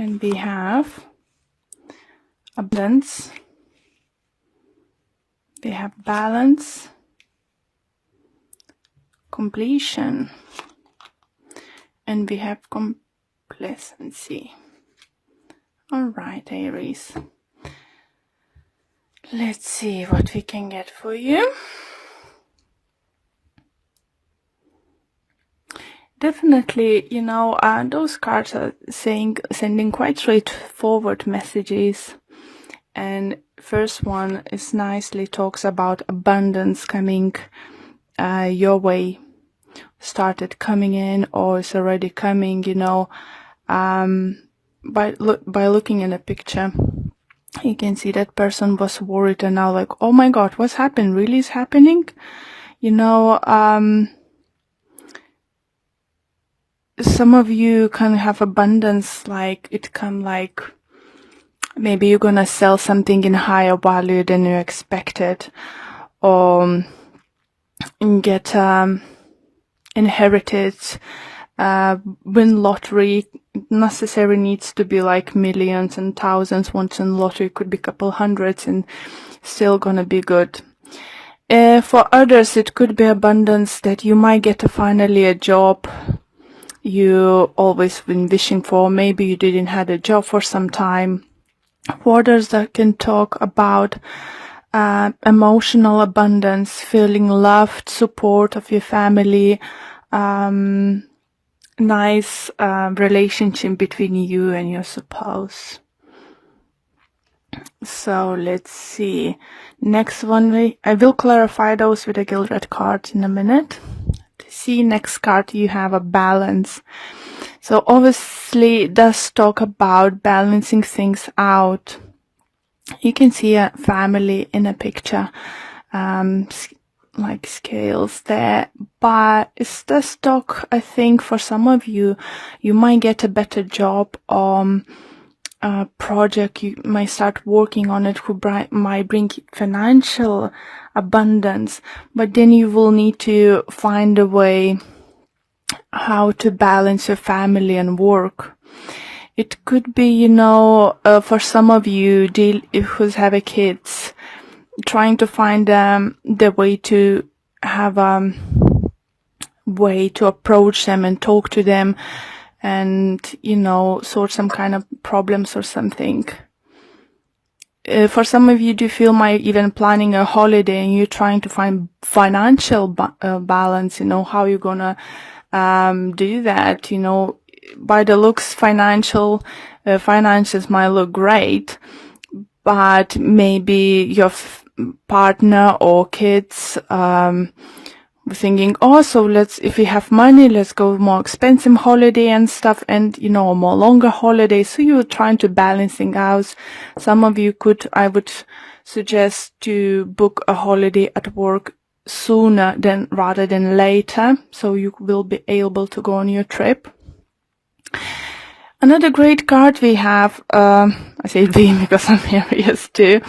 And we have abundance, we have balance, completion, and we have complacency. All right, Aries. Let's see what we can get for you. Definitely, those cards are sending quite straightforward messages. And first one is nicely talks about abundance coming your way, started coming in or is already coming, by looking in a picture. You can see that person was worried and now like, oh my God, what's happened? Really is happening? Some of you can have abundance, like it can like, maybe you're gonna sell something in higher value than you expected, or get inherited, win lottery. Necessarily needs to be like millions and thousands. Once in lottery could be a couple hundreds and still gonna be good. For others, it could be abundance that you might get finally a job you always been wishing for. Maybe you didn't have a job for some time. For others, that can talk about emotional abundance, feeling loved, support of your family, nice relationship between you and your spouse. So let's see. Next one, I will clarify those with a gilded card in a minute. See, next card you have a balance. So obviously it does talk about balancing things out. You can see a family in a picture, like scales there, but it does talk, I think, for some of you, you might get a better job on a project, you might start working on it, who might bring financial abundance, but then you will need to find a way how to balance your family and work. It could be, for some of you who have kids, trying to find the way to have a way to approach them and talk to them and, sort some kind of problems or something. For some of you, do you feel might even planning a holiday and you're trying to find financial balance, how you're gonna do that, by the looks, finances might look great, but maybe your partner or kids thinking, oh, so if we have money, let's go more expensive holiday and stuff, and more longer holiday. So you're trying to balancing out. Some of you I would suggest to book a holiday at work sooner rather than later, so you will be able to go on your trip. Another great card we have, I say we because I'm Aries too,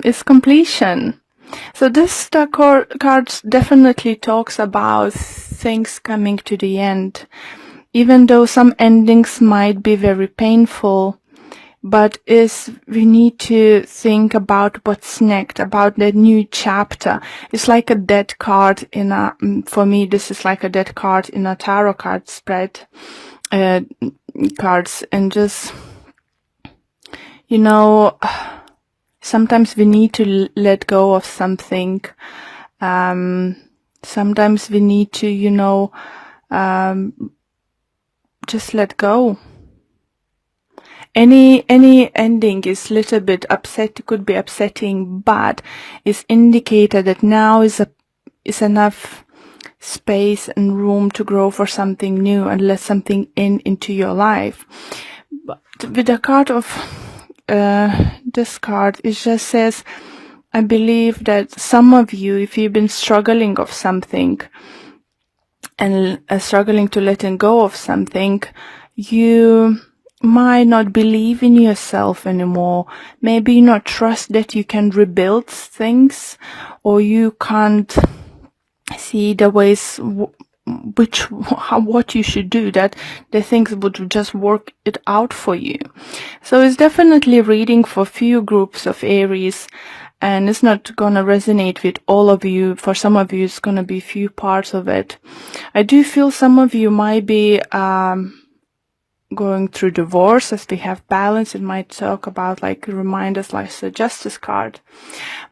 is completion. So this card definitely talks about things coming to the end, even though some endings might be very painful. But we need to think about what's next, about the new chapter. It's like a dead card for me, this is like a dead card in a tarot card spread, cards, and just, sometimes we need to let go of something. Sometimes we need to, just let go. Any ending is little bit could be upsetting, but it's indicated that now is enough space and room to grow for something new and let something into your life. But with the card of this card, it just says, I believe that some of you, if you've been struggling of something and struggling to letting go of something, you might not believe in yourself anymore. Maybe you not trust that you can rebuild things, or you can't see the ways what you should do, that the things would just work it out for you. So it's definitely reading for few groups of Aries, and it's not gonna resonate with all of you. For some of you, it's gonna be few parts of it. I do feel some of you might be going through divorce. As we have balance, it might talk about, like, remind us, like the Justice card.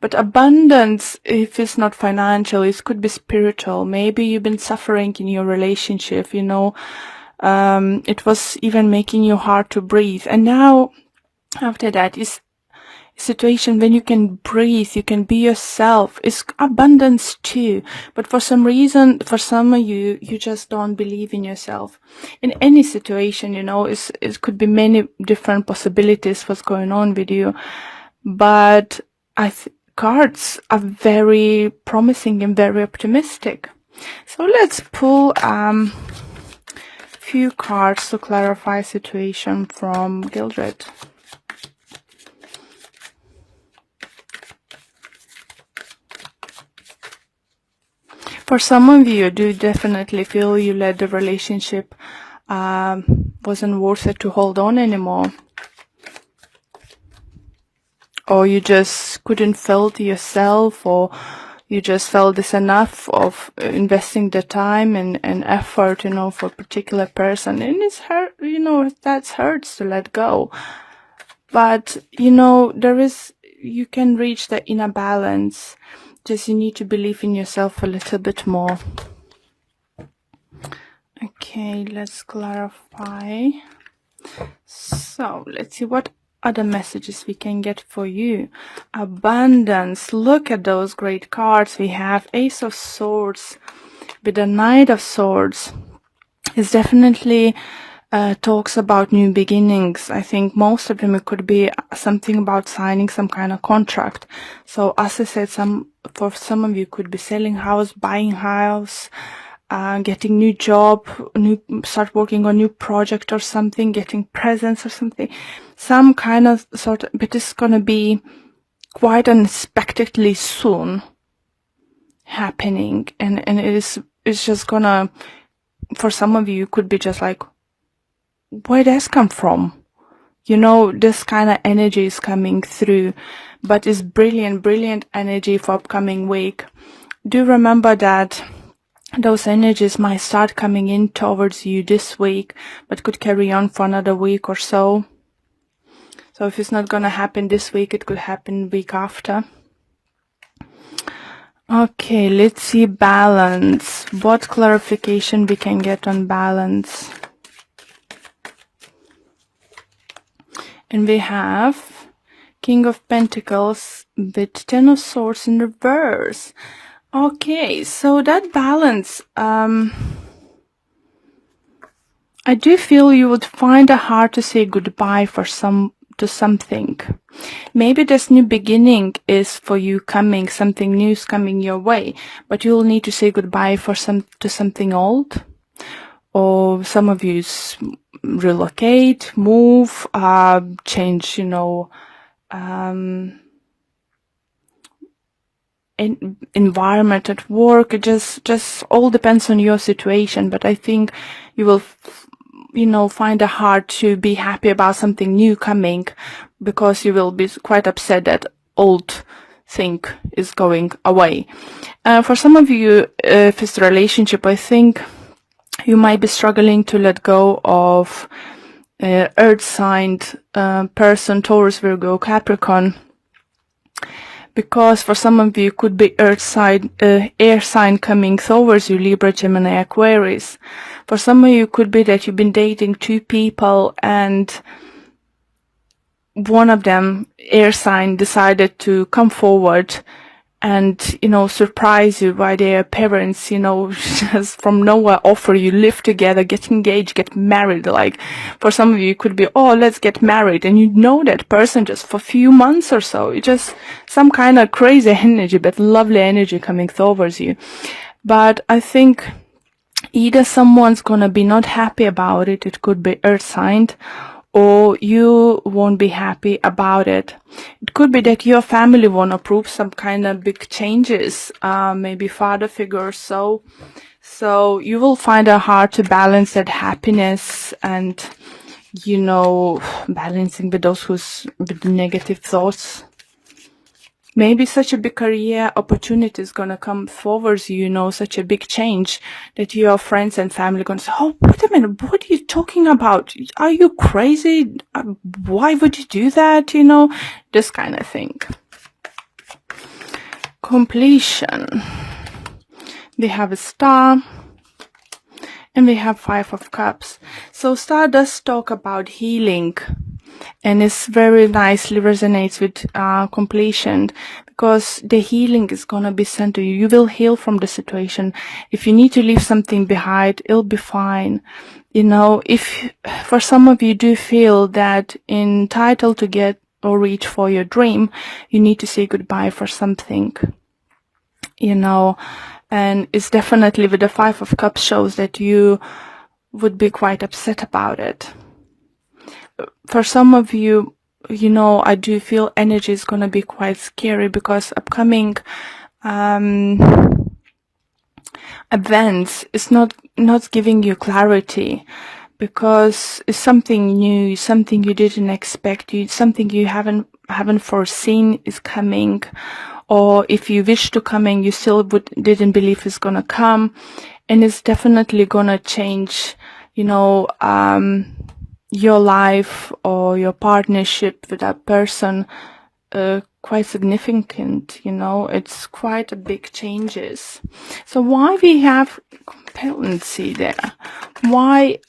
But abundance, if it's not financial, it could be spiritual. Maybe you've been suffering in your relationship, you know, it was even making you hard to breathe. And now, after that, is situation when you can breathe, you can be yourself. It's abundance too. But for some reason, for some of you, you just don't believe in yourself. In any situation, you know, it could be many different possibilities what's going on with you. But cards are very promising and very optimistic. So let's pull few cards to clarify situation from Gildred. For some of you, I do definitely feel you let the relationship wasn't worth it to hold on anymore. Or you just couldn't feel to yourself, or you just felt this enough of investing the time and effort, you know, for a particular person. And it's hurt, you know, that hurts to let go. But, you know, you can reach the inner balance. Just you need to believe in yourself a little bit more. Okay, let's clarify. So let's see what other messages we can get for you. Abundance. Look at those great cards. We have Ace of Swords with the Knight of Swords. It's definitely talks about new beginnings. I think most of them, it could be something about signing some kind of contract. So as I said, for some of you could be selling house, buying house, getting new job, start working on new project or something, getting presents or something, some kind of sort of, but it's gonna be quite unexpectedly soon happening, and it's just gonna, for some of you, could be just like, where does come from? You know, this kind of energy is coming through, but it's brilliant energy for upcoming week. Do remember that those energies might start coming in towards you this week, but could carry on for another week or so. So if it's not going to happen this week, it could happen week after. Okay, let's see balance. What clarification we can get on balance? And we have King of Pentacles with Ten of Swords in reverse. Okay, so that balance, I do feel you would find it hard to say goodbye to something. Maybe this new beginning is for you coming, something new is coming your way, but you'll need to say goodbye to something old. Or some of you relocate, move, change, you know, environment at work. It just all depends on your situation. But I think you will, you know, find it hard to be happy about something new coming, because you will be quite upset that old thing is going away. For some of you, if it's a relationship, I think you might be struggling to let go of earth sign person, Taurus, Virgo, Capricorn, because for some of you could be earth sign, air sign coming towards you, Libra, Gemini, Aquarius. For some of you could be that you've been dating two people and one of them, air sign, decided to come forward and, you know, surprise you by their parents, you know, just from nowhere offer you live together, get engaged, get married. Like, for some of you, it could be, oh, let's get married. And you know that person just for a few months or so. It's just some kind of crazy energy, but lovely energy coming towards you. But I think either someone's gonna be not happy about it. It could be earth signed, or you won't be happy about it. It could be that your family won't approve some kind of big changes, maybe father figure or so. So you will find it hard to balance that happiness and, balancing with with the negative thoughts. Maybe such a big career opportunity is gonna come forward, such a big change that your friends and family gonna say, "Oh, wait a minute, what are you talking about? Are you crazy? Why would you do that?" This kind of thing. Completion. We have a Star. And we have Five of Cups. So Star does talk about healing, and it's very nicely resonates with completion, because the healing is gonna be sent to you. You will heal from the situation. If you need to leave something behind, it'll be fine. If for some of you do feel that entitled to get or reach for your dream, you need to say goodbye for something. And it's definitely with the Five of Cups shows that you would be quite upset about it. For some of you, I do feel energy is going to be quite scary, because upcoming events is not giving you clarity, because it's something new, something you didn't expect, something you haven't foreseen is coming. Or if you wish to come in, you still didn't believe it's gonna come, and it's definitely gonna change, your life or your partnership with that person, quite significant. It's quite a big changes. So why we have competency there? Why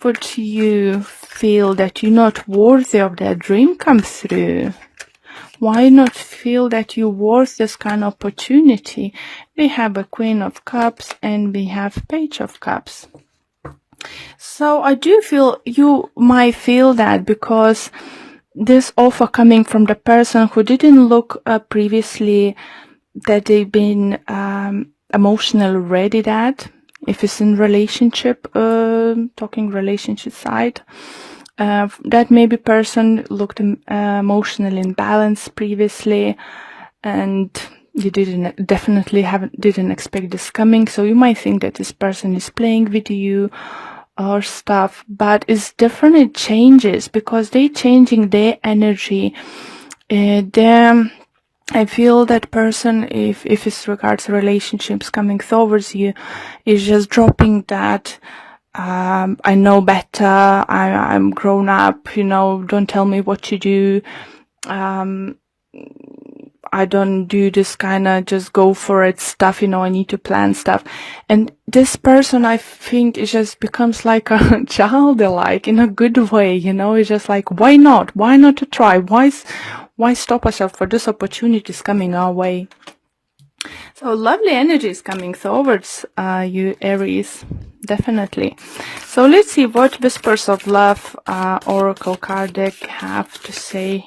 would you feel that you're not worthy of that dream come through? Why not feel that you're worth this kind of opportunity? We have a Queen of Cups and we have Page of Cups. So I do feel you might feel that, because this offer coming from the person who didn't look previously that they've been emotionally ready, that if it's in relationship, talking relationship side, that maybe person looked emotionally imbalanced previously, and you didn't expect this coming. So you might think that this person is playing with you or stuff, but it's different. It changes because they're changing their energy. I feel that person, if it's regards to relationships coming towards you, is just dropping that. I know better. I'm grown up. Don't tell me what to do. I don't do this kind of just go for it stuff. I need to plan stuff. And this person, I think, it just becomes like a childlike in a good way. It's just like, why not? Why not to try? Why stop ourselves for this opportunities coming our way? So lovely energies coming towards you, Aries, definitely. So let's see what Whispers of Love Oracle card deck have to say.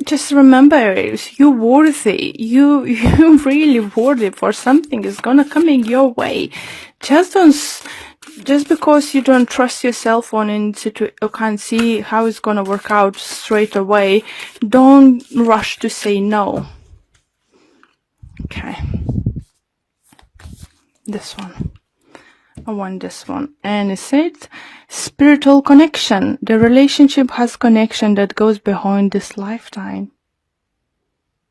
Just remember, Aries, you're worthy. You're really worthy for something is gonna coming your way. Just because you don't trust yourself or can't see how it's gonna work out straight away, don't rush to say no. Okay. This one. I want this one. And it said, spiritual connection. The relationship has connection that goes beyond this lifetime.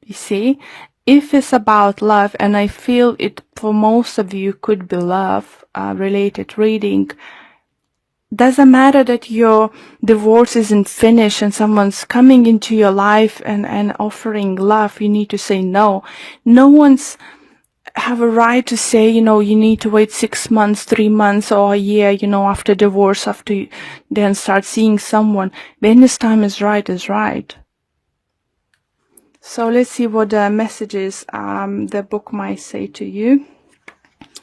You see? If it's about love, and I feel it for most of you could be love related reading, doesn't matter that your divorce isn't finished and someone's coming into your life and offering love, you need to say no. No one's have a right to say, you need to wait 6 months, 3 months, or a year, after divorce, after you then start seeing someone. When this time is right, is right. So let's see what the messages the book might say to you.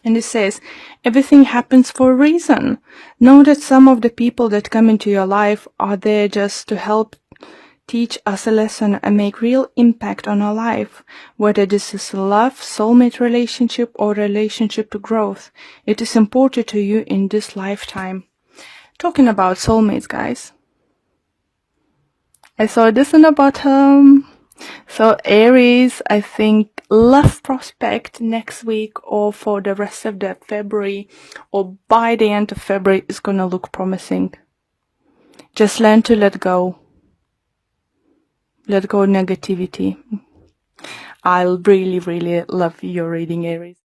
And it says, everything happens for a reason. Know that some of the people that come into your life are there just to help teach us a lesson and make real impact on our life. Whether this is a love, soulmate relationship, or relationship to growth, it is important to you in this lifetime. Talking about soulmates, guys. I saw this in the bottom. So Aries, I think love prospect next week or for the rest of the February or by the end of February is gonna look promising. Just learn to let go. Let go of negativity. I'll really, really love your reading, Aries.